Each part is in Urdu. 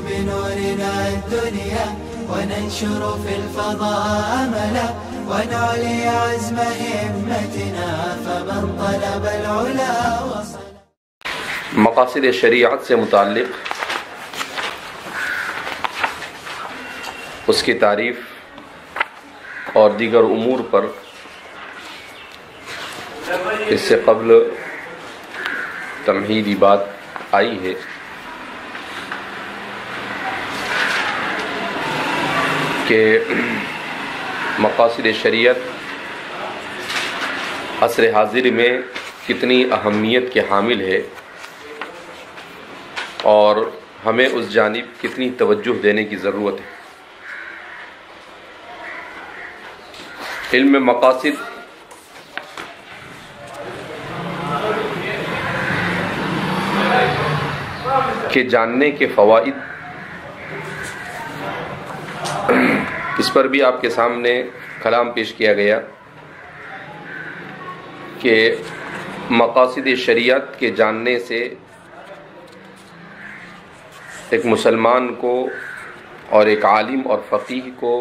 بنورنا الدنيا وننشر في الفضاء أملا ونعلي عزم همتنا فمن طلب العلا وصل. مقاصد شریعت سے متعلق اس کی تعریف اور دیگر امور پر اس سے قبل تمہیدی بات آئی ہے کہ مقاصد شریعت عصر حاضر میں کتنی اہمیت کے حامل ہے اور ہمیں اس جانب کتنی توجہ دینے کی ضرورت ہے. علم مقاصد کے جاننے کے فوائد اس پر بھی آپ کے سامنے کلام پیش کیا گیا کہ مقاصد شریعت کے جاننے سے ایک مسلمان کو اور ایک عالم اور فقیہ کو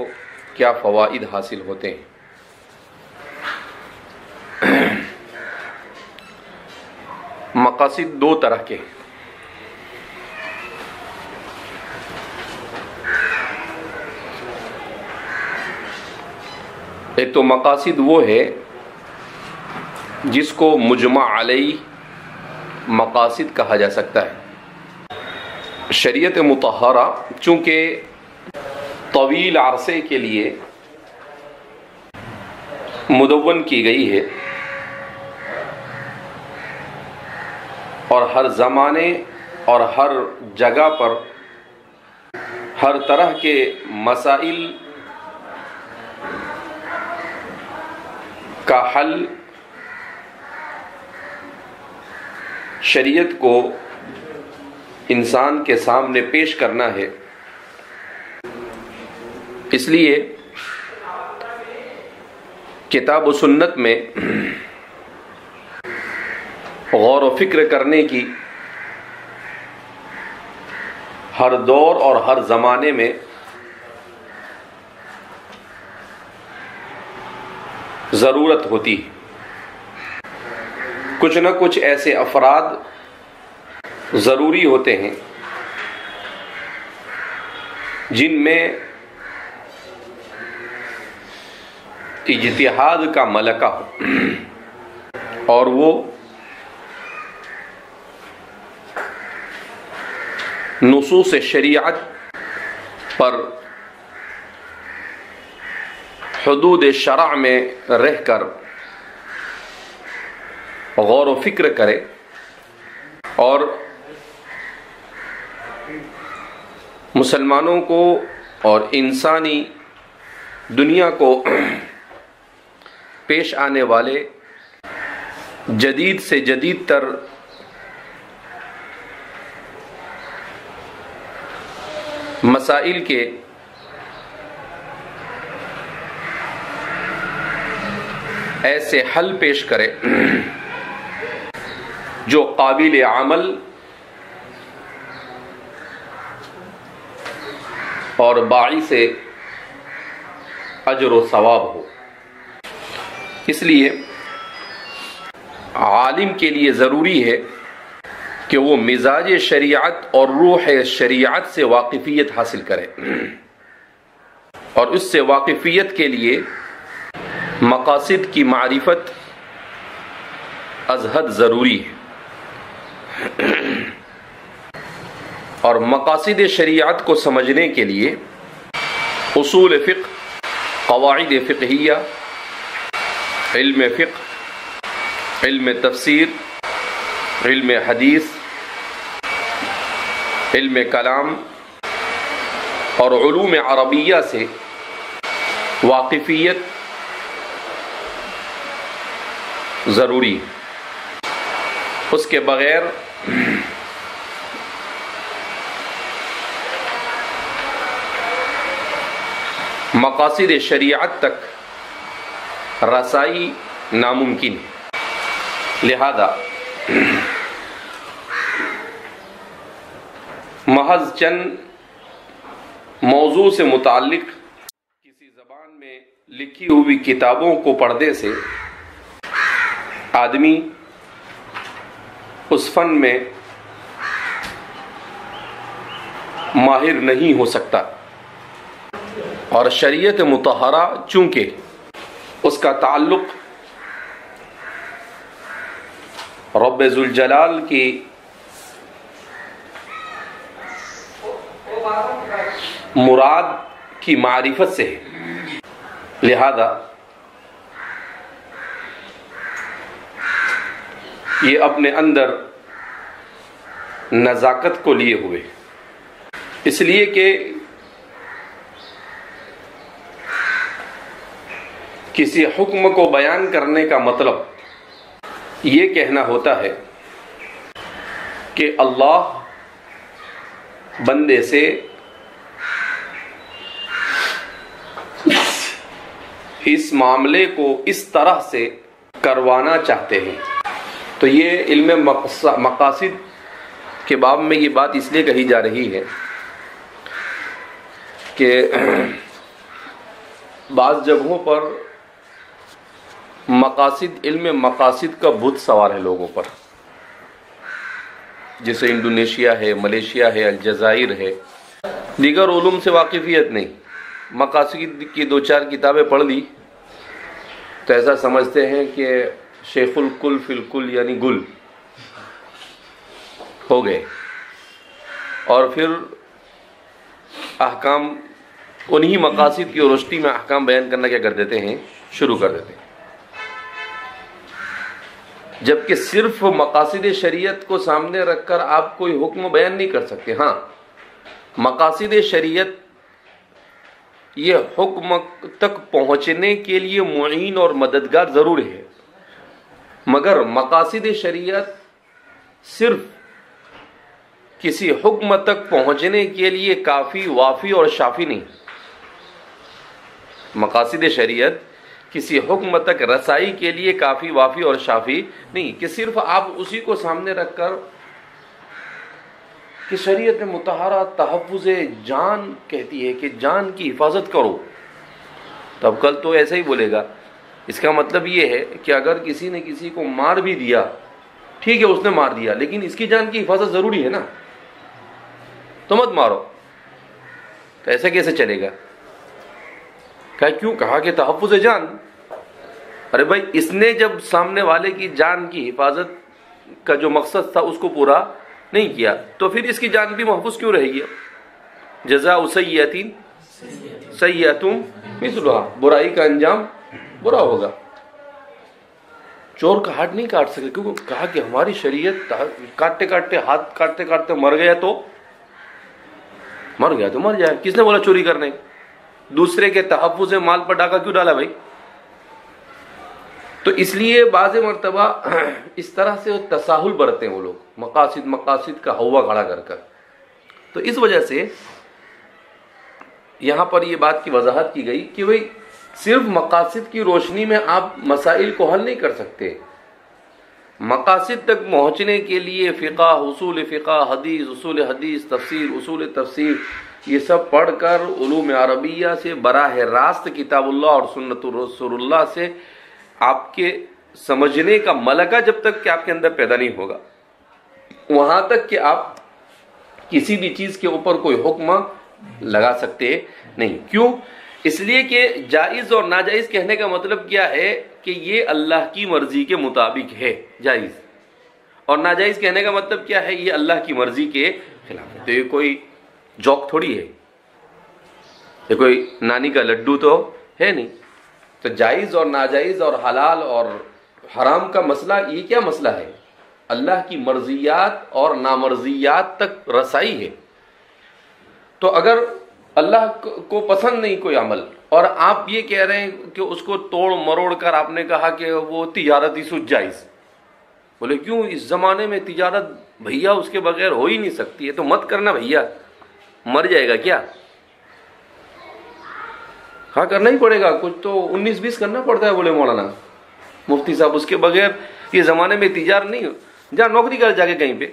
کیا فوائد حاصل ہوتے ہیں. مقاصد دو طرح کے ہیں. ایک تو مقاصد وہ ہے جس کو مجمع علیہ مقاصد کہا جا سکتا ہے. شریعت مطہرہ چونکہ طویل عرصے کے لیے مدون کی گئی ہے اور ہر زمانے اور ہر جگہ پر ہر طرح کے مسائل کا حل شریعت کو انسان کے سامنے پیش کرنا ہے. اس لیے کتاب و سنت میں غور و فکر کرنے کی ہر دور اور ہر زمانے میں ضرورت ہوتی ہے. کچھ نہ کچھ ایسے افراد ضروری ہوتے ہیں جن میں اجتہاد کا ملکہ ہو اور وہ نصوص شریعت پر حدود شرع میں رہ کر غور و فکر کرے اور مسلمانوں کو اور انسانی دنیا کو پیش آنے والے جدید سے جدید تر مسائل کے ایسے حل پیش کرے جو قابل عمل اور باعث اجر و ثواب ہو. اس لیے عالم کے لیے ضروری ہے کہ وہ مزاج شریعت اور روح شریعت سے واقفیت حاصل کرے اور اس سے واقفیت کے لیے مقاصد کی معرفت از حد ضروری ہے. اور مقاصد شریعت کو سمجھنے کے لیے اصول فقہ، قواعد فقہیہ، علم فقہ، علم تفسیر، علم حدیث، علم کلام اور علوم عربیہ سے واقفیت ضروری ہے. اس کے بغیر مقاصد شریعت تک رسائی ناممکن ہے. لہذا محض چند موضوع سے متعلق کسی زبان میں لکھی ہوئی کتابوں کو پڑھنے سے آدمی اس فن میں ماہر نہیں ہو سکتا، اور شریعت مطہرہ چونکہ اس کا تعلق رب ذوالجلال کی مراد کی معرفت سے ہے، لہذا یہ اپنے اندر نزاکت کو لیے ہوئے، اس لیے کہ کسی حکم کو بیان کرنے کا مطلب یہ کہنا ہوتا ہے کہ اللہ بندے سے اس معاملے کو اس طرح سے کروانا چاہتے ہیں۔ تو یہ علم مقاصد کے باب میں یہ بات اس لیے کہی جا رہی ہے کہ بعض جگہوں پر مقاصد، علم مقاصد کا بت سوار ہے لوگوں پر، جیسے انڈونیشیا ہے، ملیشیا ہے، الجزائر ہے، دیگر علوم سے واقفیت نہیں، مقاصد کی دو چار کتابیں پڑھ لی تو ایسا سمجھتے ہیں کہ شیخ الکل فی الکل یعنی گل ہو گئے، اور پھر احکام انہی مقاصد کی روشنی میں احکام بیان کرنا کیا کر دیتے ہیں، شروع کر دیتے ہیں، جبکہ صرف مقاصد شریعت کو سامنے رکھ کر آپ کوئی حکم بیان نہیں کر سکتے۔ ہاں، مقاصد شریعت یہ حکم تک پہنچنے کے لیے معین اور مددگار ضرور ہے، مگر مقاصد شریعت صرف کسی حکم تک پہنچنے کے لیے کافی، وافی اور شافی نہیں۔ مقاصد شریعت کسی حکم تک رسائی کے لیے کافی، وافی اور شافی نہیں کہ صرف آپ اسی کو سامنے رکھ کر کہ شریعت مطہرہ تحفظ جان کہتی ہے کہ جان کی حفاظت کرو، تب کل تو ایسا ہی بولے گا۔ اس کا مطلب یہ ہے کہ اگر کسی نے کسی کو مار بھی دیا، ٹھیک ہے اس نے مار دیا، لیکن اس کی جان کی حفاظت ضروری ہے نا، تو مت مارو، تو ایسا کیسے چلے گا؟ کیوں کہا کہ تحفظ جان؟ ارے بھائی، اس نے جب سامنے والے کی جان کی حفاظت کا جو مقصد تھا اس کو پورا نہیں کیا، تو پھر اس کی جان بھی محفوظ کیوں رہے گی؟ جزاء سیئۃ سیئۃ مثلھا، برائی کا انجام برا ہوگا۔ چور کا ہاتھ نہیں کاٹ سکے، کیونکہ کہا کہ ہماری شریعت کاٹتے کاٹتے، ہاتھ کاٹتے کاٹتے مر گیا تو مر جائے۔ کس نے بولا چوری کرنے؟ دوسرے کے تحفظ مال پر ڈاکہ کیوں ڈالا بھائی؟ تو اس لیے بعض مرتبہ اس طرح سے تساہل برتتے ہیں وہ لوگ، مقاصد کا ہوا کھڑا کر کر۔ تو اس وجہ سے یہاں پر یہ بات کی وضاحت کی گئی کہ بھئی صرف مقاصد کی روشنی میں آپ مسائل کو حل نہیں کر سکتے، مقاصد تک پہنچنے کے لیے فقہ، اصول فقہ، حدیث، اصول حدیث، تفسیر، اصول تفسیر، یہ سب پڑھ کر علوم عربیہ سے براہ راست کتاب اللہ اور سنت رسول اللہ سے آپ کے سمجھنے کا ملکہ جب تک کہ آپ کے اندر پیدا نہیں ہوگا، وہاں تک کہ آپ کسی بھی چیز کے اوپر کوئی حکم لگا سکتے نہیں۔ کیوں؟ اس لیے کہ جائز اور ناجائز کہنے کا مطلب کیا ہے کہ یہ اللہ کی مرضی کے مطابق ہے جائز، اور ناجائز کہنے کا مطلب کیا ہے، یہ اللہ کی مرضی کے خلاف ہے۔ تو یہ کوئی جوک تھوڑی ہے، یہ کوئی نانی کا لڈو تو ہے نہیں۔ تو جائز اور ناجائز اور حلال اور حرام کا مسئلہ یہ کیا مسئلہ ہے؟ اللہ کی مرضیات اور نامرضیات تک رسائی ہے۔ تو اگر اللہ کو پسند نہیں کوئی عمل، اور آپ یہ کہہ رہے ہیں کہ اس کو توڑ مروڑ کر آپ نے کہا کہ وہ تجارت ہی سود جائز، بولے کیوں؟ اس زمانے میں تجارت بھیا اس کے بغیر ہو ہی نہیں سکتی ہے، تو مت کرنا بھیا، مر جائے گا کیا؟ ہاں کرنا ہی پڑے گا، کچھ تو 19-20 کرنا پڑتا ہے بولے مولانا مفتی صاحب، اس کے بغیر یہ زمانے میں تجارت نہیں، جا نوکری کر جا کے کہیں پہ۔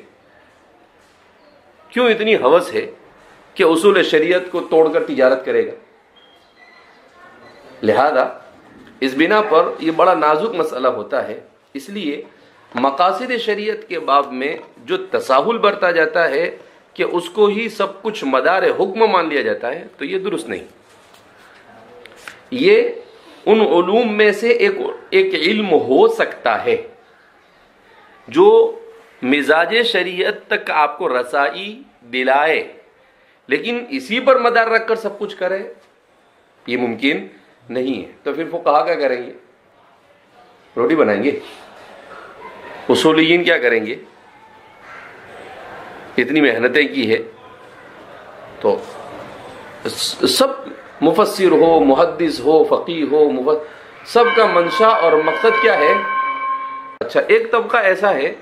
کیوں اتنی ہوس ہے کہ اصول شریعت کو توڑ کر تجارت کرے گا. لہذا اس بنا پر یہ بڑا نازک مسئلہ ہوتا ہے. اس لیے مقاصد شریعت کے باب میں جو تساہل برتا جاتا ہے کہ اس کو ہی سب کچھ مدار حکم مان لیا جاتا ہے، تو یہ درست نہیں. یہ ان علوم میں سے ایک علم ہو سکتا ہے جو مزاج شریعت تک آپ کو رسائی دلائے، لیکن اسی پر مدار رکھ کر سب کچھ کرے، یہ ممکن نہیں ہے. تو پھر فقہا کیا کریں گے؟ روٹی بنائیں گے. اصولیین کیا کریں گے؟ اتنی محنتیں کی ہے تو سب مفسر ہو، محدث ہو، فقیہ ہو، سب کا منشا اور مقصد کیا ہے؟ اچھا، ایک طبقہ ایسا ہے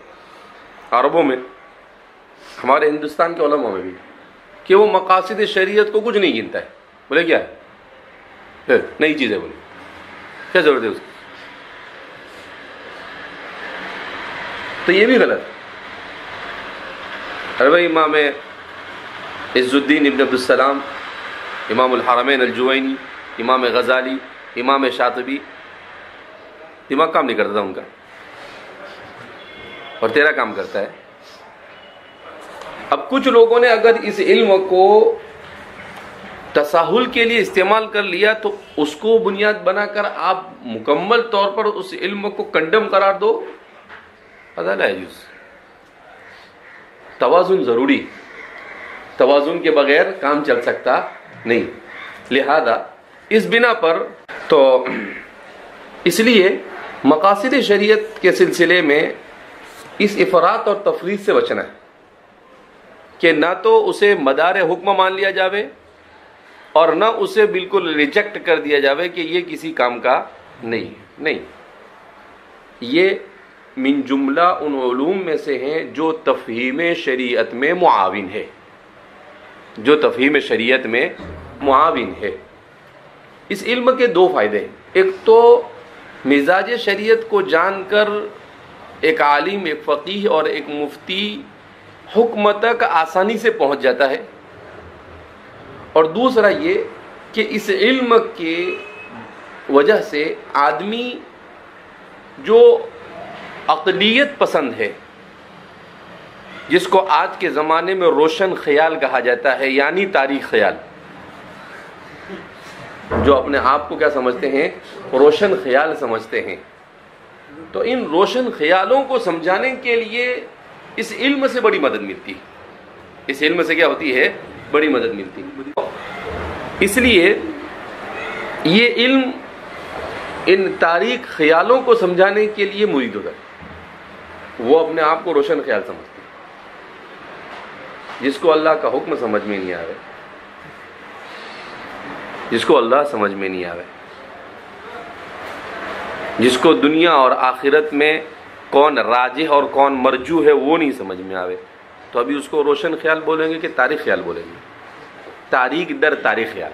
عربوں میں، ہمارے ہندوستان کے علماء میں بھی، کہ وہ مقاصد شریعت کو کچھ نہیں گنتا ہے. بولے کیا ہے؟ نئی چیز ہے. بولے کیا ضرورت ہے اس کی؟ تو یہ بھی غلط ہے. ارے بھائی، امام عز الدین ابن عبدالسلام، امام الحرمین الجوینی، امام غزالی، امام شاطبی، دماغ کام نہیں کرتا تھا ان کا، اور تیرا کام کرتا ہے. اب کچھ لوگوں نے اگر اس علم کو تساہل کے لیے استعمال کر لیا تو اس کو بنیاد بنا کر آپ مکمل طور پر اس علم کو کنڈم قرار دو، لا یجوز. توازن ضروری، توازن کے بغیر کام چل سکتا نہیں. لہذا اس بنا پر تو اس لیے مقاصد شریعت کے سلسلے میں اس افراط اور تفریط سے بچنا ہے کہ نہ تو اسے مدار حکم مان لیا جاوے اور نہ اسے بالکل ریجیکٹ کر دیا جاوے کہ یہ کسی کام کا نہیں. یہ من جملہ ان علوم میں سے ہیں جو تفہیم شریعت میں معاون ہے، جو تفہیم شریعت میں معاون ہے. اس علم کے دو فائدے ہیں. ایک تو مزاج شریعت کو جان کر ایک عالم، ایک فقیہ اور ایک مفتی حکم تک آسانی سے پہنچ جاتا ہے، اور دوسرا یہ کہ اس علم کے وجہ سے آدمی جو عقلیت پسند ہے، جس کو آج کے زمانے میں روشن خیال کہا جاتا ہے، یعنی تاریخ خیال، جو اپنے آپ کو کیا سمجھتے ہیں؟ روشن خیال سمجھتے ہیں. تو ان روشن خیالوں کو سمجھانے کے لیے اس علم سے بڑی مدد ملتی ہے. اس علم سے کیا ہوتی ہے؟ بڑی مدد ملتی ہے. اس لیے یہ علم ان تاریخ خیالوں کو سمجھانے کے لیے مرید ہوتا ہے. وہ اپنے آپ کو روشن خیال سمجھتے ہیں. جس کو اللہ کا حکم سمجھ میں نہیں آوے، جس کو اللہ سمجھ میں نہیں آوے، جس کو دنیا اور آخرت میں کون راجح اور کون مرجوح ہے وہ نہیں سمجھ میں آوے، تو ابھی اس کو روشن خیال بولیں گے کہ تاریخ خیال بولیں گے؟ تاریخ در تاریخ خیال.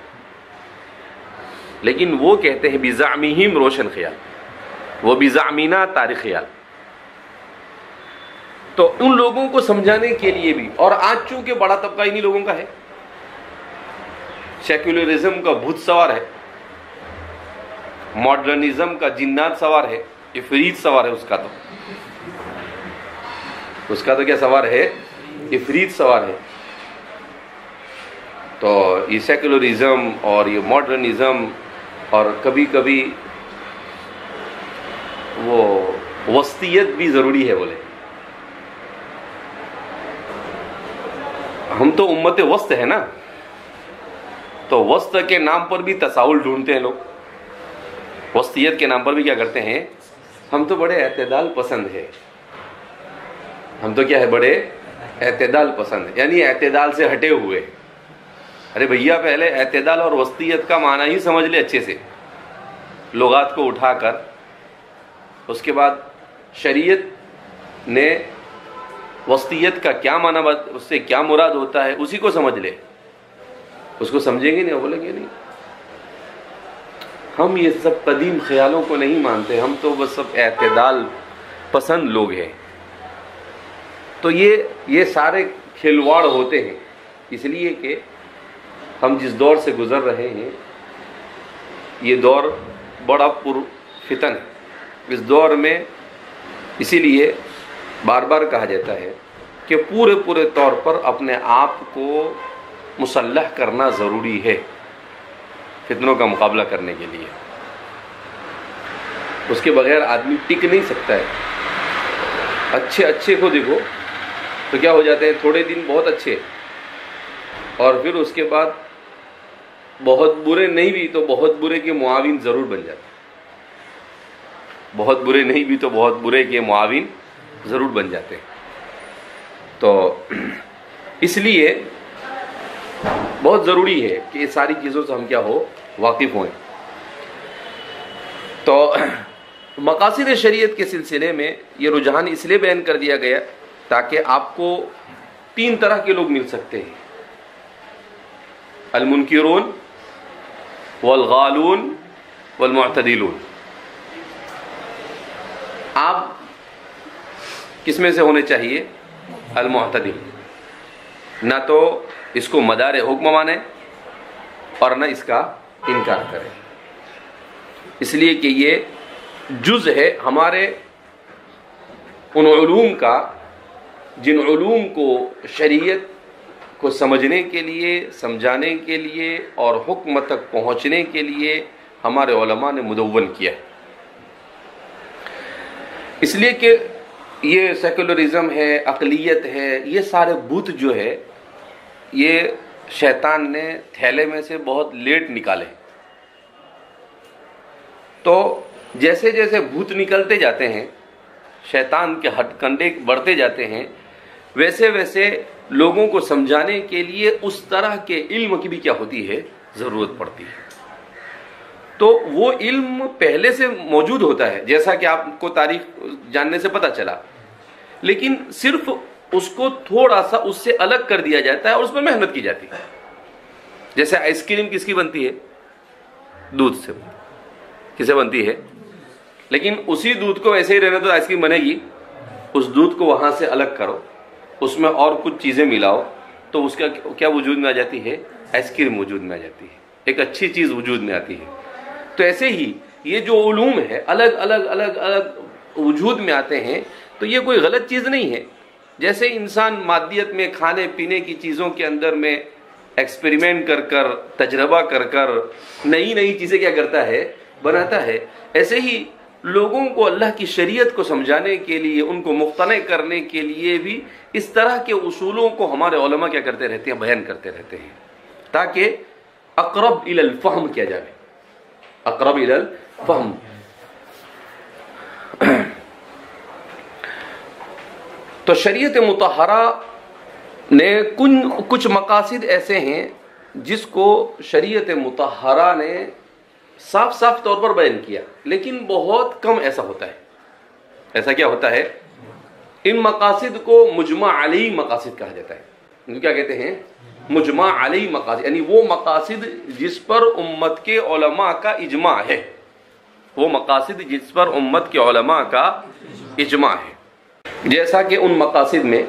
لیکن وہ کہتے ہیں بزعمہم روشن خیال، وہ بزعمینا تاریخ خیال. تو ان لوگوں کو سمجھانے کے لیے بھی، اور آج چونکہ بڑا طبقہ انہی لوگوں کا ہے، سیکولرزم کا بھوت سوار ہے، ماڈرنزم کا جنات سوار ہے، افریت سوار ہے. اس کا تو کیا سوار ہے؟ افریت سوار ہے. تو یہ سیکولرزم اور یہ ماڈرنزم اور کبھی کبھی وہ وسطیت بھی ضروری ہے. بولے ہم تو امت وسط ہے نا، تو وسط کے نام پر بھی تساہل ڈھونڈتے ہیں لوگ. وسطیت کے نام پر بھی کیا کرتے ہیں؟ ہم تو بڑے اعتدال پسند ہے. ہم تو کیا ہے؟ بڑے اعتدال پسند ہے، یعنی اعتدال سے ہٹے ہوئے. ارے بھیا، پہلے اعتدال اور وسطیت کا معنی ہی سمجھ لے اچھے سے، لغات کو اٹھا کر. اس کے بعد شریعت نے وسطیت کا کیا معنی، اس سے کیا مراد ہوتا ہے، اسی کو سمجھ لے. اس کو سمجھیں گے نہیں، بولیں گے نہیں. ہم یہ سب قدیم خیالوں کو نہیں مانتے، ہم تو بس سب اعتدال پسند لوگ ہیں. تو یہ سارے کھلواڑ ہوتے ہیں، اس لیے کہ ہم جس دور سے گزر رہے ہیں یہ دور بڑا پرفتن ہے. اس دور میں اسی لیے بار بار کہا جاتا ہے کہ پورے طور پر اپنے آپ کو مسلح کرنا ضروری ہے فتنوں کا مقابلہ کرنے کے لیے. اس کے بغیر آدمی ٹک نہیں سکتا ہے. اچھے کو دیکھو تو کیا ہو جاتے ہیں، تھوڑے دن بہت اچھے اور پھر اس کے بعد بہت برے نہیں بھی تو بہت برے کے معاون ضرور بن جاتے ہیں. بہت برے نہیں بھی تو بہت برے کے معاون ضرور بن جاتے ہیں. تو اس لیے بہت ضروری ہے کہ یہ ساری چیزوں سے ہم کیا ہو واقف ہوئیں. تو مقاصد شریعت کے سلسلے میں یہ رجحان اس لیے بیان کر دیا گیا تاکہ آپ کو 3 طرح کے لوگ مل سکتے ہیں: المنکرون والغالون والمعتدلون. آپ کس میں سے ہونے چاہیے؟ المعتدل. نہ تو اس کو مدار حکم مانے اور نہ اس کا انکار کرے، اس لیے کہ یہ جز ہے ہمارے ان علوم کا جن علوم کو شریعت کو سمجھنے کے لیے، سمجھانے کے لیے اور حکم تک پہنچنے کے لیے ہمارے علماء نے مدون کیا ہے. اس لیے کہ یہ سیکولرزم ہے، اقلیت ہے، یہ سارے بت جو ہے یہ شیطان نے تھیلے میں سے بہت لیٹ نکالے. تو جیسے جیسے بھوت نکلتے جاتے ہیں، شیطان کے ہتھ کنڈے بڑھتے جاتے ہیں، ویسے ویسے لوگوں کو سمجھانے کے لیے اس طرح کے علم کی بھی کیا ہوتی ہے، ضرورت پڑتی ہے. تو وہ علم پہلے سے موجود ہوتا ہے، جیسا کہ آپ کو تاریخ جاننے سے پتہ چلا، لیکن صرف اس کو تھوڑا سا اس سے الگ کر دیا جاتا ہے اور اس پر محنت کی جاتی ہے. جیسے آئس کریم کس کی بنتی ہے؟ دودھ سے. کسے بنتی ہے؟ لیکن اسی دودھ کو ایسے ہی رہنے تو آئس کریم بنے گی. اس دودھ کو وہاں سے الگ کرو، اس میں اور کچھ چیزیں ملاؤ تو اس کا کیا وجود میں آ جاتی ہے؟ آئس کریم وجود میں آ جاتی ہے، ایک اچھی چیز وجود میں آتی ہے. تو ایسے ہی یہ جو علوم ہے الگ الگ وجود میں آتے ہیں، تو یہ کوئی غلط چیز نہیں ہے. جیسے انسان مادیت میں کھانے پینے کی چیزوں کے اندر میں ایکسپیریمنٹ کر تجربہ کر نئی چیزیں کیا کرتا ہے، بناتا ہے، ایسے ہی لوگوں کو اللہ کی شریعت کو سمجھانے کے لیے، ان کو مقتنع کرنے کے لیے بھی اس طرح کے اصولوں کو ہمارے علماء کیا کرتے رہتے ہیں، بیان کرتے رہتے ہیں، تاکہ اقرب الی الفہم کیا جائے. اقرب الی الفہم. تو شریعت مطہرہ نے کچھ مقاصد ایسے ہیں جس کو شریعت مطہرہ نے صاف طور پر بیان کیا، لیکن بہت کم ایسا ہوتا ہے. ایسا کیا ہوتا ہے؟ ان مقاصد کو مجمع علیہ مقاصد کہا جاتا ہے. ان کیا کہتے ہیں؟ مجمع علیہ مقاصد، یعنی وہ مقاصد جس پر امت کے علماء کا اجماع ہے. وہ مقاصد جس پر امت کے علماء کا اجماع ہے. جیسا کہ ان مقاصد میں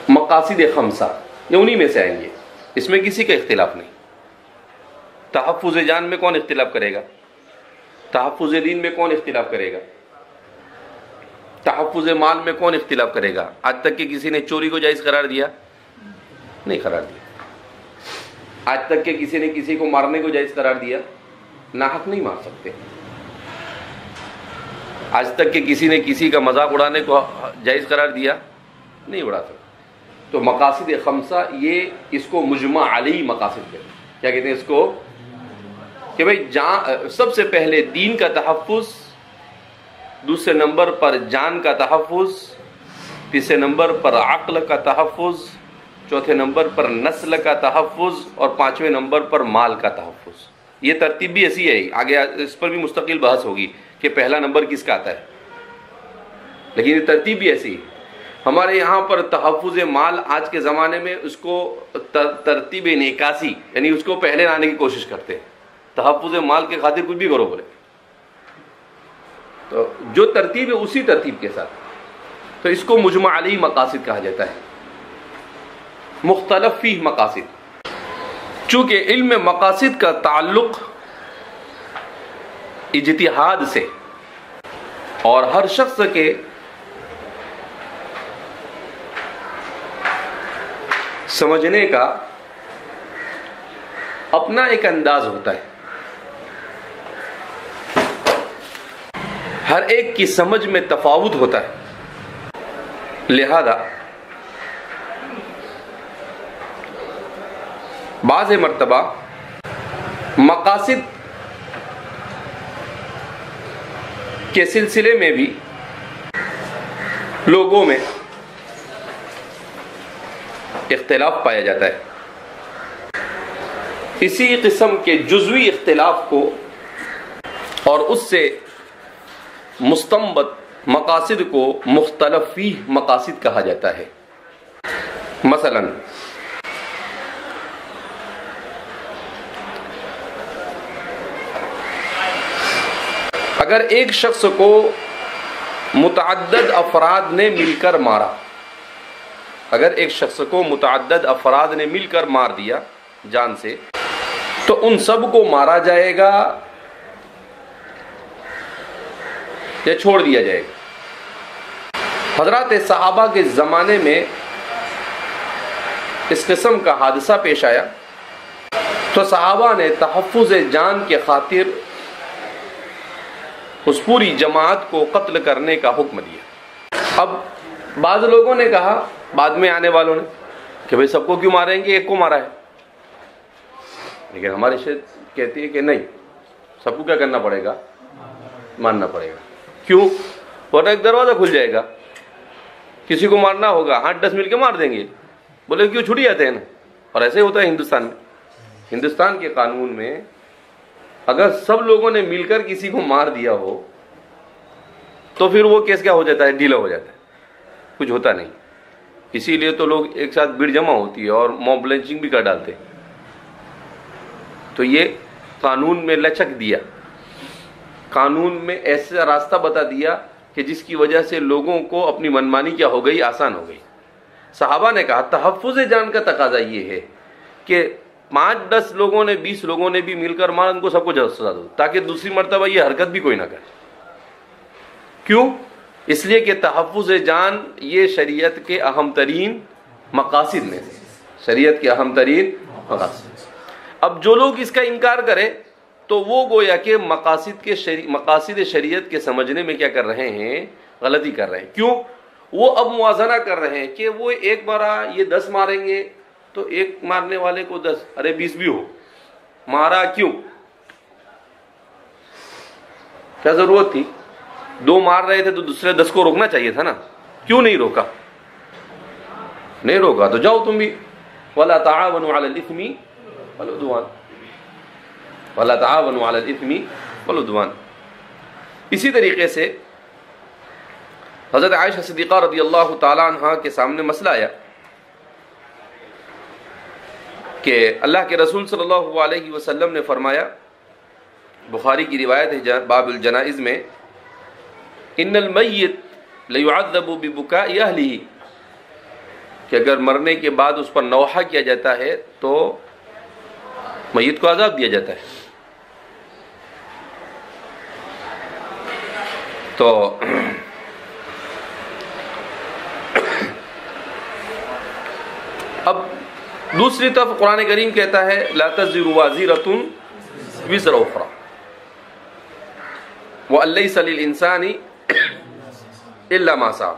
مقاصد خمسہ یہ انہی میں سے آئیں گے، اس میں کسی کا اختلاف نہیں. تحفظ جان میں کون اختلاف کرے گا؟ تحفظ دین میں کون اختلاف کرے گا؟ تحفظ مال میں کون اختلاف کرے گا؟ آج تک کہ کسی نے چوری کو جائز قرار دیا؟ نہیں قرار دیا. آج تک کہ کسی نے کسی کو مارنے کو جائز قرار دیا؟ ناحق نہیں مار سکتے. آج تک کہ کسی نے کسی کا مذاق اڑانے کو جائز قرار دیا؟ نہیں اڑا سکتے. تو مقاصد خمسہ یہ اس کو مجمع علیہ مقاصد کہتے ہیں. کیا کہتے ہیں اس کو؟ کہ بھائی سب سے پہلے دین کا تحفظ، دوسرے نمبر پر جان کا تحفظ، تیسرے نمبر پر عقل کا تحفظ، چوتھے نمبر پر نسل کا تحفظ اور پانچویں نمبر پر مال کا تحفظ. یہ ترتیب بھی ایسی ہے، آگے اس پر بھی مستقل بحث ہوگی کہ پہلا نمبر کس کا آتا ہے، لیکن یہ ترتیب بھی ایسی ہے. ہمارے یہاں پر تحفظ مال آج کے زمانے میں اس کو ترتیب نکاسی، یعنی اس کو پہلے لانے کی کوشش کرتے ہیں. تحفظ مال کے خاطر کچھ بھی کرو بولے، تو جو ترتیب ہے اسی ترتیب کے ساتھ. تو اس کو مجمع علیہ مقاصد کہا جاتا ہے. مختلف فیہ مقاصد. چونکہ علم مقاصد کا تعلق اجتہاد سے اور ہر شخص کے سمجھنے کا اپنا ایک انداز ہوتا ہے، ہر ایک کی سمجھ میں تفاوت ہوتا ہے، لہذا بعض مرتبہ مقاصد کے سلسلے میں بھی لوگوں میں اختلاف پایا جاتا ہے۔ اسی قسم کے جزوی اختلاف کو اور اس سے مستنبط مقاصد کو مختلف فی مقاصد کہا جاتا ہے۔ مثلا اگر ایک شخص کو متعدد افراد نے مل کر مارا، اگر ایک شخص کو متعدد افراد نے مل کر مار دیا جان سے، تو ان سب کو مارا جائے گا یا چھوڑ دیا جائے گا؟ حضرات صحابہ کے زمانے میں اس قسم کا حادثہ پیش آیا تو صحابہ نے تحفظ جان کے خاطر اس پوری جماعت کو قتل کرنے کا حکم دیا۔ اب بعض لوگوں نے کہا، بعد میں آنے والوں نے، کہ بھئی سب کو کیوں ماریں گے، ایک کو مارا ہے۔ لیکن ہماری شریعت کہتی ہے کہ نہیں، سب کو کیا کرنا پڑے گا، ماننا پڑے گا۔ کیوں؟ ورنہ ایک دروازہ کھل جائے گا، کسی کو مارنا ہوگا 8-10 مل کے مار دیں گے، بولے کیوں چھٹی جاتے ہیں نا۔ اور ایسے ہوتا ہے ہندوستان میں، ہندوستان کے قانون میں اگر سب لوگوں نے مل کر کسی کو مار دیا ہو تو پھر وہ کیس کیا ہو جاتا ہے، ڈھیلا ہو جاتا ہے، کچھ ہوتا نہیں۔ اسی لیے تو لوگ ایک ساتھ بھیڑ جمع ہوتی ہے اور موب لنچنگ بھی کر ڈالتے ہیں۔ تو یہ قانون میں لچک دیا، قانون میں ایسا راستہ بتا دیا کہ جس کی وجہ سے لوگوں کو اپنی منمانی کیا ہو گئی، آسان ہو گئی۔ صحابہ نے کہا تحفظ جان کا تقاضا یہ ہے کہ 5-10 لوگوں نے 20 لوگوں نے بھی مل کر مارا، ان کو سب کو سزا دو، تاکہ دوسری مرتبہ یہ حرکت بھی کوئی نہ کرے۔ کیوں؟ اس لیے کہ تحفظ جان یہ شریعت کے اہم ترین مقاصد میں سے، شریعت کے اہم ترین مقاصد۔ اب جو لوگ اس کا انکار کریں تو وہ گویا کہ مقاصد شریعت کے سمجھنے میں کیا کر رہے ہیں، غلطی کر رہے ہیں۔ کیوں؟ وہ اب موازنہ کر رہے ہیں کہ وہ ایک مارا، یہ 10 ماریں گے تو ایک مارنے والے کو 10، ارے 20 بھی ہو، مارا کیوں؟ کیا ضرورت تھی؟ 2 مار رہے تھے تو دوسرے 10 کو روکنا چاہیے تھا نا، کیوں نہیں روکا؟ نہیں روکا تو جاؤ تم بھی، وَلَا تَعَاوَنُوا عَلَى الْإِثْمِ وَالْعُدْوَانِ، وَلَا تَعَاوَنُوا عَلَى الْإِثْمِ وَالْعُدْوَانِ۔ اسی طریقے سے حضرت عائشہ صدیقہ رضی اللہ تعالی عنہا کے سامنے مسئلہ آیا کہ اللہ کے رسول صلی اللہ علیہ وسلم نے فرمایا، بخاری کی روایت ہے باب الجنائز میں، ان المیت لیعذب ببکاء اہلہ، کہ اگر مرنے کے بعد اس پر نوحہ کیا جاتا ہے تو میت کو عذاب دیا جاتا ہے۔ تو اب دوسری طرف قرآن کریم کہتا ہے لا تزر وازرۃ وزر اخرى وان لیس للانسان الا ما سعى۔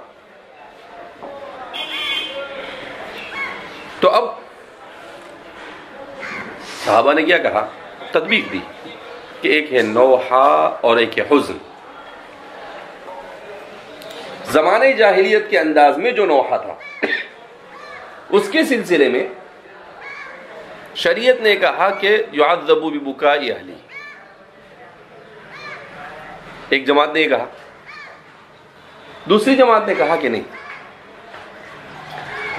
تو اب صحابہ نے کیا کہا، تطبیق دی کہ ایک ہے نوحہ اور ایک ہے حزن۔ زمانے جاہلیت کے انداز میں جو نوحہ تھا اس کے سلسلے میں شریعت نے کہا کہ یعذب ببکاء اہلہ، ایک جماعت نے یہ کہا، دوسری جماعت نے کہا کہ نہیں،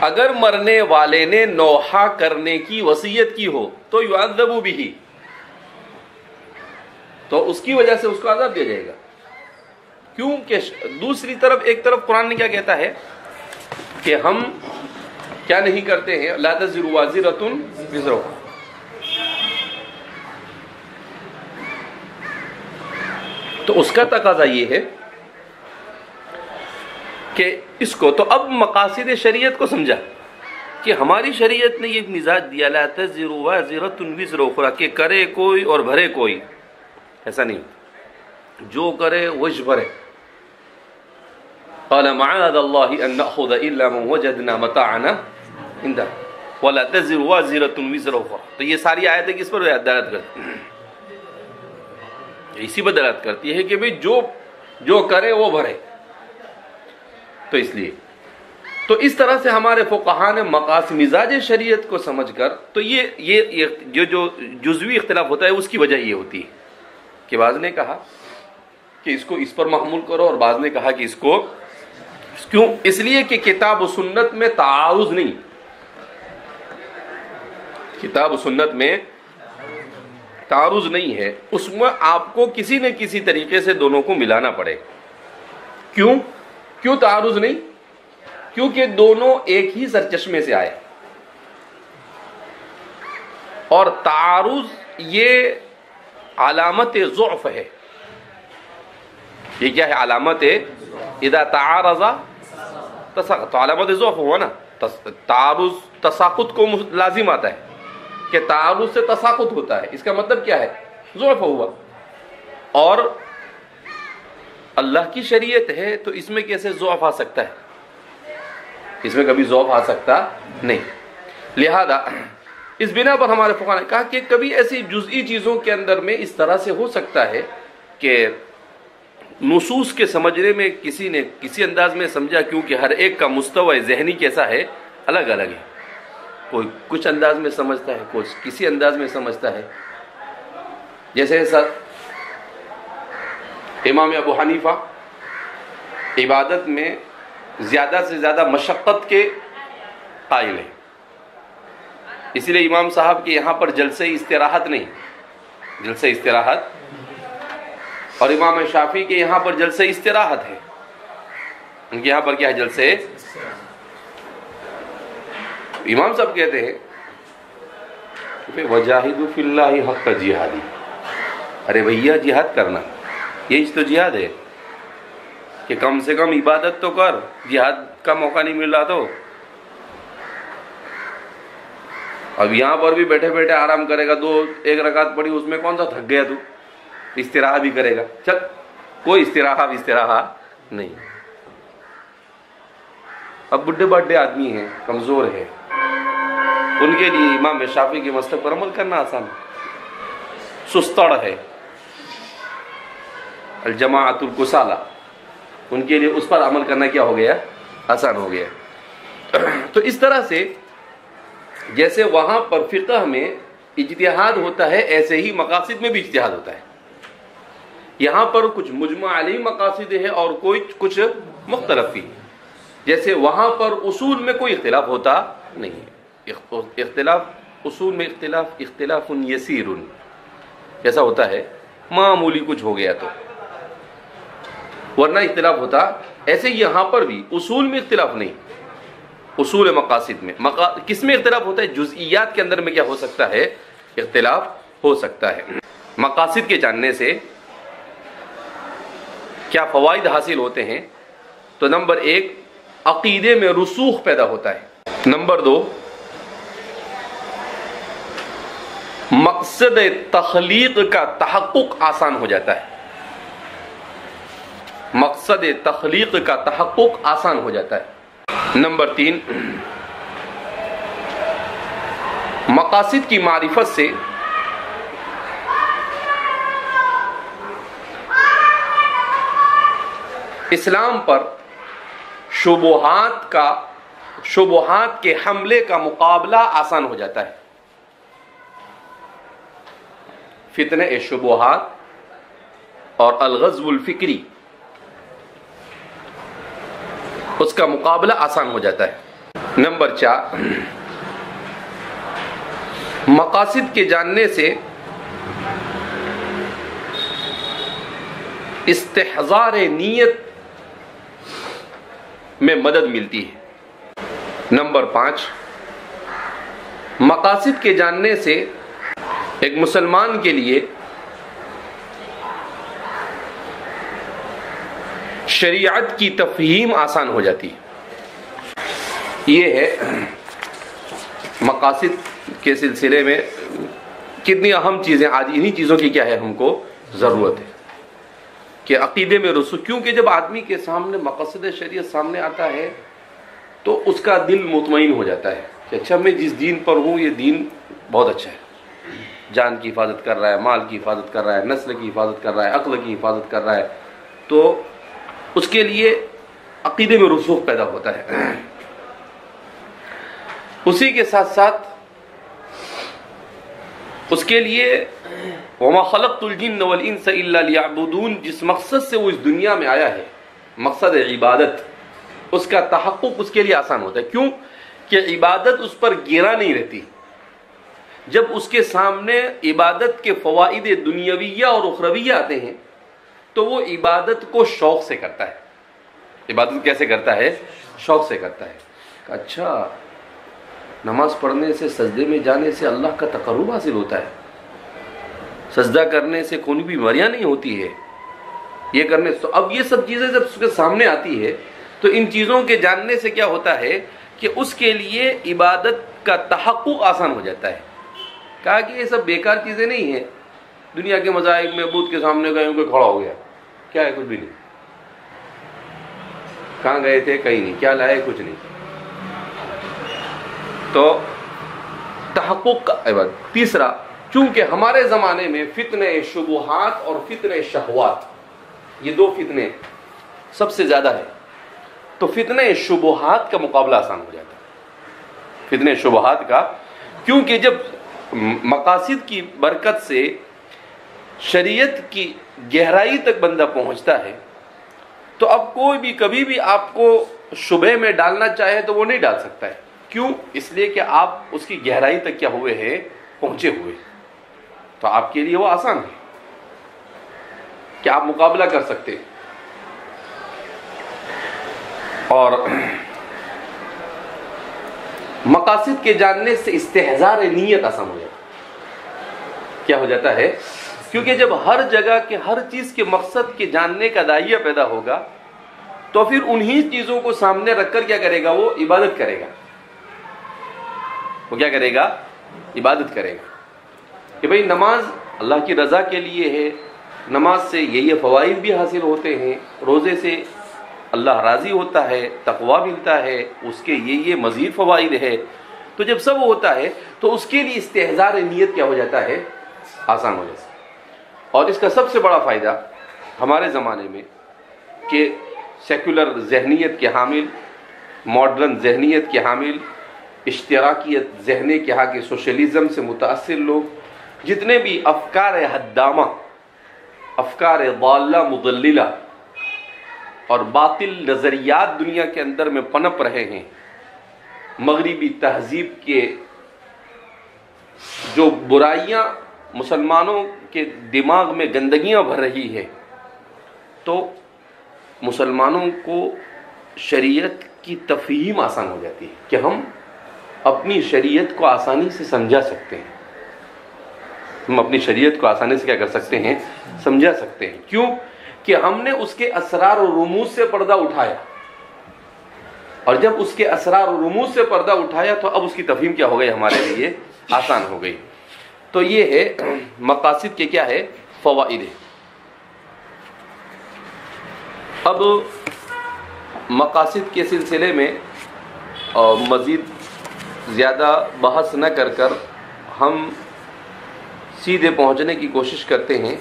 اگر مرنے والے نے نوحہ کرنے کی وصیت کی ہو تو یعذب بہ، تو اس کی وجہ سے اس کو عذاب دیا جائے گا۔ کیونکہ دوسری طرف ایک طرف قرآن نے کیا کہتا ہے کہ ہم کیا نہیں کرتے ہیں، لا تزر وازرۃ وزر اخرى، تو اس کا تقاضا یہ ہے کہ اس کو تو اب مقاصد شریعت کو سمجھا کہ ہماری شریعت نے یہ مزاج دیا لا تزر وازرۃ وزر اخرى کہ کرے کوئی اور بھرے کوئی، ایسا نہیں، جو کرے وش بھرے. قال معاذ اللہ ان ناخذ الا من وجدنا متاعنا عنده ولا تزر وازرۃ وزر اخرى. تو یہ ساری آیتیں کس پر دلالت کرتی ہیں؟ اسی پر دلالت کرتی ہے کہ بھئی جو کرے وہ بھرے. تو اس لیے تو اس طرح سے ہمارے فقہاء نے مقاصد مزاج شریعت کو سمجھ کر، تو یہ جو جزوی اختلاف ہوتا ہے اس کی وجہ یہ ہوتی ہے کہ بعض نے کہا کہ اس کو اس پر محمول کرو اور بعض نے کہا کہ اس کو کیوں؟ اس لیے کہ کتاب و سنت میں تعارض نہیں، کتاب و سنت میں تعارض نہیں ہے، اس میں آپ کو کسی نہ کسی طریقے سے دونوں کو ملانا پڑے. کیوں تعارض نہیں؟ کیونکہ دونوں ایک ہی سرچشمے سے آئے، اور تعارض یہ علامت ضعف ہے. یہ کیا ہے؟ علامت اذا تعارض تساقط. تو علامت ضعف ہوا نا، تعارض تساقط کو لازم آتا ہے کہ تعارض سے تساقط ہوتا ہے، اس کا مطلب کیا ہے؟ ضعف ہوا. اور اللہ کی شریعت ہے تو اس میں کیسے ضعف آ سکتا ہے؟ اس میں کبھی ضعف آ سکتا نہیں. لہذا اس بنا پر ہمارے فقہاء نے کہا کہ کبھی ایسی جزئی چیزوں کے اندر میں اس طرح سے ہو سکتا ہے کہ نصوص کے سمجھنے میں کسی نے کسی انداز میں سمجھا، کیونکہ ہر ایک کا مستوی ذہنی کیسا ہے؟ الگ الگ ہے. کوئی کچھ انداز میں سمجھتا ہے، کوئی کسی انداز میں سمجھتا ہے. جیسے امام ابو حنیفہ عبادت میں زیادہ سے زیادہ مشقت کے قائل ہیں، اسی لیے امام صاحب کے یہاں پر جلسے استراحت نہیں، جلسے استراحت. اور امام شافعی کے یہاں پر جلسے استراحت ہے، ان کے یہاں پر کیا ہے؟ جلسے. امام صاحب کہتے ہیں وَجَاهِدُ فِي اللَّهِ حَقَّ جِهَادِ. ارے بھیا جہاد کرنا، یہی تو جہاد ہے کہ کم سے کم عبادت تو کر، جہاد کا موقع نہیں مل رہا تو. اب یہاں پر بھی بیٹھے بیٹھے آرام کرے گا، ایک رکعت پڑھی اس میں کون سا تھک گیا تو استراحہ بھی کرے گا؟ چل، کوئی استراحہ نہیں. اب بڈھے بڈھے آدمی ہیں، کمزور ہے، ان کے لیے امام شافعی کے مسلک پر عمل کرنا آسان ہے. سستڑ ہے، الجماعت الکسالہ، ان کے لیے اس پر عمل کرنا کیا ہو گیا؟ آسان ہو گیا. تو اس طرح سے جیسے وہاں پر فقہ میں اجتہاد ہوتا ہے، ایسے ہی مقاصد میں بھی اجتہاد ہوتا ہے. یہاں پر کچھ مجمع علیہ مقاصد ہے اور کچھ مختلف بھی. جیسے وہاں پر اصول میں کوئی اختلاف ہوتا نہیں ہے، اختلاف اصول میں اختلاف یسیر، ایسا ہوتا ہے معمولی کچھ ہو گیا تو، ورنہ اختلاف ہوتا. ایسے یہاں پر بھی اصول میں اختلاف نہیں، اصول مقاصد میں. کس میں اختلاف ہوتا ہے؟ جزئیات کے اندر میں کیا ہو سکتا ہے؟ اختلاف ہو سکتا ہے. مقاصد کے جاننے سے کیا فوائد حاصل ہوتے ہیں؟ تو نمبر 1، عقیدے میں رسوخ پیدا ہوتا ہے. نمبر 2، مقصد تخلیق کا تحقق آسان ہو جاتا ہے. مقصد تخلیق کا تحقق آسان ہو جاتا ہے. نمبر 3، مقاصد کی معرفت سے اسلام پر شبہات کے حملے کا مقابلہ آسان ہو جاتا ہے. فتنہ شبہات اور الغزو الفکری، اس کا مقابلہ آسان ہو جاتا ہے. نمبر 4، مقاصد کے جاننے سے استحضار نیت میں مدد ملتی ہے. نمبر 5، مقاصد کے جاننے سے ایک مسلمان کے لیے شریعت کی تفہیم آسان ہو جاتی ہے۔ یہ ہے مقاصد کے سلسلے میں کتنی اہم چیزیں، آج انہی چیزوں کی کیا ہے ہم کو ضرورت ہے کہ عقیدے میں رسوخ، کیونکہ جب آدمی کے سامنے مقاصد شریعت سامنے آتا ہے تو اس کا دل مطمئن ہو جاتا ہے کہ اچھا میں جس دین پر ہوں یہ دین بہت اچھا ہے، جان کی حفاظت کر رہا ہے، مال کی حفاظت کر رہا ہے، نسل کی حفاظت کر رہا ہے، عقل کی حفاظت کر رہا ہے، تو اس کے لیے عقیدے میں رسوخ پیدا ہوتا ہے۔ اسی کے ساتھ ساتھ اس کے لیے وَمَا خَلَقْتُ الْجِنَّ وَالْإِنسَ إِلَّا لِيَعْبُدُونَ، جس مقصد سے وہ اس دنیا میں آیا ہے، مقصد عبادت، اس کا تحقق اس کے لیے آسان ہوتا ہے۔ کیوں کہ عبادت اس پر گرا نہیں رہتی۔ جب اس کے سامنے عبادت کے فوائد دنیاویہ اور اخرویہ آتے ہیں تو وہ عبادت کو شوق سے کرتا ہے۔ عبادت کیسے کرتا ہے؟ شوق سے کرتا ہے۔ اچھا، نماز پڑھنے سے، سجدے میں جانے سے اللہ کا تقرب حاصل ہوتا ہے، سجدہ کرنے سے کوئی بیماریاں نہیں ہوتی ہے، یہ کرنے سے، اب یہ سب چیزیں جب اس کے سامنے آتی ہے تو ان چیزوں کے جاننے سے کیا ہوتا ہے کہ اس کے لیے عبادت کا تحقق آسان ہو جاتا ہے۔ کہا کہ یہ سب بیکار چیزیں نہیں ہیں، دنیا کے مذاہب میں بت کے سامنے گئے کوئی کھڑا ہو گیا، کیا ہے؟ کچھ بھی نہیں۔ کہاں گئے تھے؟ کہیں نہیں۔ کیا لائے؟ کچھ نہیں۔ تو تحقق کا عبادت۔ تیسرا، چونکہ ہمارے زمانے میں فتنہ شبہات اور فتنہ شہوات، یہ دو فتنے سب سے زیادہ ہے، تو فتنہ شبہات کا مقابلہ آسان ہو جاتا ہے۔ فتنہ شبہات کا، کیونکہ جب مقاصد کی برکت سے شریعت کی گہرائی تک بندہ پہنچتا ہے تو اب کوئی بھی کبھی بھی آپ کو شبہ میں ڈالنا چاہے تو وہ نہیں ڈال سکتا ہے۔ کیوں؟ اس لیے کہ آپ اس کی گہرائی تک کیا ہوئے ہیں؟ پہنچے ہوئے، تو آپ کے لیے وہ آسان ہے کہ آپ مقابلہ کر سکتے ہیں۔ اور مقاصد کے جاننے سے استحضار نیت آسان ہو جاتا ہے۔ کیا ہو جاتا ہے؟ کیونکہ جب ہر جگہ کے ہر چیز کے مقصد کے جاننے کا داعیہ پیدا ہوگا تو پھر انہی چیزوں کو سامنے رکھ کر کیا کرے گا؟ وہ عبادت کرے گا۔ وہ کیا کرے گا؟ عبادت کرے گا کہ بھئی نماز اللہ کی رضا کے لیے ہے، نماز سے یہ فوائد بھی حاصل ہوتے ہیں، روزے سے اللہ راضی ہوتا ہے، تقویٰ ملتا ہے، اس کے یہ مزید فوائد ہے۔ تو جب سب ہوتا ہے تو اس کے لیے استحضار نیت کیا ہو جاتا ہے؟ آسان ہو جاتا ہے۔ اور اس کا سب سے بڑا فائدہ ہمارے زمانے میں کہ سیکولر ذہنیت کے حامل، ماڈرن ذہنیت کے حامل، اشتراکیت ذہنی کے ہاں کے سوشلزم سے متاثر لوگ، جتنے بھی افکار حدامہ، افکار ضالہ مضللہ اور باطل نظریات دنیا کے اندر میں پنپ رہے ہیں، مغربی تہذیب کے جو برائیاں مسلمانوں کے دماغ میں گندگیاں بھر رہی ہے، تو مسلمانوں کو شریعت کی تفہیم آسان ہو جاتی ہے کہ ہم اپنی شریعت کو آسانی سے سمجھا سکتے ہیں۔ ہم اپنی شریعت کو آسانی سے کیا کر سکتے ہیں؟ سمجھا سکتے ہیں۔ کیوں کہ ہم نے اس کے اسرار و رموز سے پردہ اٹھایا، اور جب اس کے اسرار و رموز سے پردہ اٹھایا تو اب اس کی تفہیم کیا ہو گئی؟ ہمارے لیے آسان ہو گئی۔ تو یہ ہے مقاصد کے کیا ہے؟ فوائد۔ اب مقاصد کے سلسلے میں مزید زیادہ بحث نہ کر کر ہم سیدھے پہنچنے کی کوشش کرتے ہیں،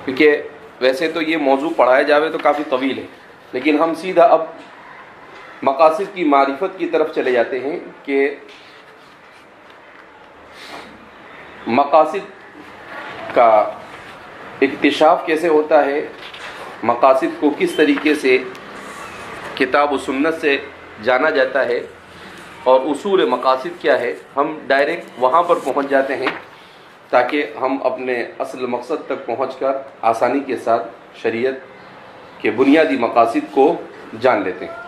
کیونکہ ویسے تو یہ موضوع پڑھایا جاوے تو کافی طویل ہے، لیکن ہم سیدھا اب مقاصد کی معرفت کی طرف چلے جاتے ہیں کہ مقاصد کا اکتشاف کیسے ہوتا ہے، مقاصد کو کس طریقے سے کتاب و سنت سے جانا جاتا ہے، اور اصول مقاصد کیا ہے۔ ہم ڈائریکٹ وہاں پر پہنچ جاتے ہیں تاکہ ہم اپنے اصل مقصد تک پہنچ کر آسانی کے ساتھ شریعت کے بنیادی مقاصد کو جان لیتے ہیں۔